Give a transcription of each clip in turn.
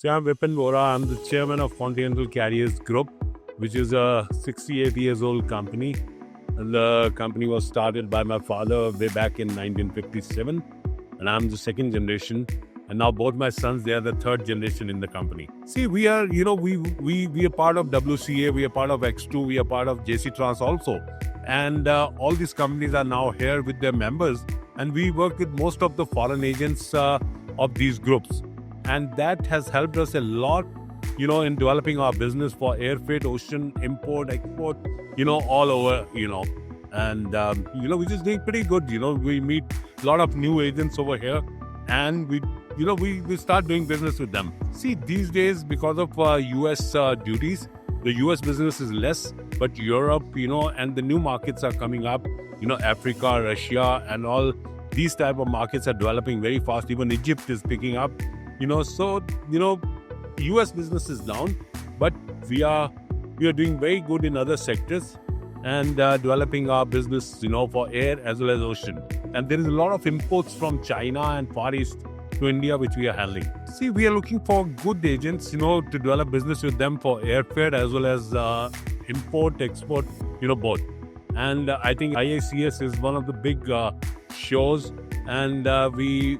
So I'm Vipin Vora. I'm the chairman of Continental Carriers Group, which is a 68 years old company. And the company was started by my father way back in 1957, and I'm the second generation. And now both my sons, they are the third generation in the company. See, we are, we are part of WCA, we are part of X2, we are part of JC Trans also. And all these companies are now here with their members, and we work with most of the foreign agents of these groups. And that has helped us a lot, in developing our business for air freight, ocean, import, export, all over, And, we're just doing pretty good. We meet a lot of new agents over here, and we start doing business with them. See, these days, because of US duties, the US business is less, but Europe, and the new markets are coming up, Africa, Russia, and all these type of markets are developing very fast. Even Egypt is picking up, US business is down, but we are doing very good in other sectors and developing our business, for air as well as ocean. And there is a lot of imports from China and Far East to India, which we are handling. See, we are looking for good agents, to develop business with them for air freight as well as import, export, both. And I think IACS is one of the big shows, and we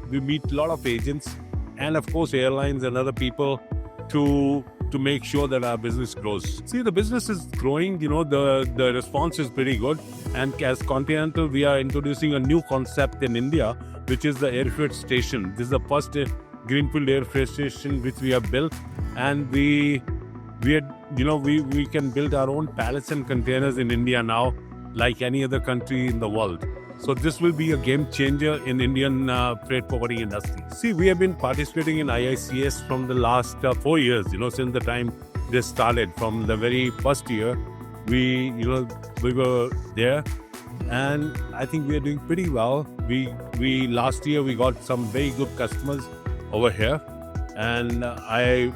meet a lot of agents and of course airlines and other people to make sure that our business grows. See, the business is growing, the response is pretty good. And as Continental, we are introducing a new concept in India, which is the air freight station. This is the first greenfield air freight station which we have built, and we can build our own pallets and containers in India now, like any other country in the world. So this will be a game changer in Indian freight forwarding industry. See, we have been participating in IICS from the last 4 years, since the time they started. From the very first year, we were there, and I think we are doing pretty well. We last year we got some very good customers over here, and I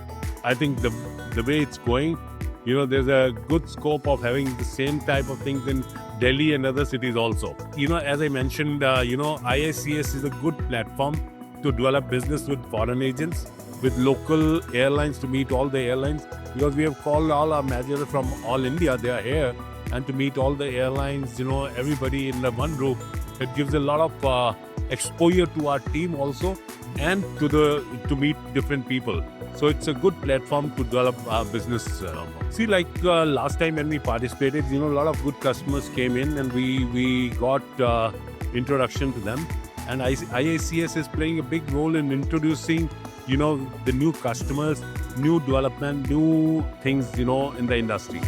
think the way it's going, there's a good scope of having the same type of things in Delhi and other cities also. As I mentioned, IICS is a good platform to develop business with foreign agents, with local airlines, to meet all the airlines, because we have called all our managers from all India. They are here, and to meet all the airlines, everybody in the one group. It gives a lot of exposure to our team also, and to meet different people. So it's a good platform to develop our business. See, like last time when we participated, a lot of good customers came in, and we got introduction to them. And IACS is playing a big role in introducing, the new customers, new development, new things, in the industry.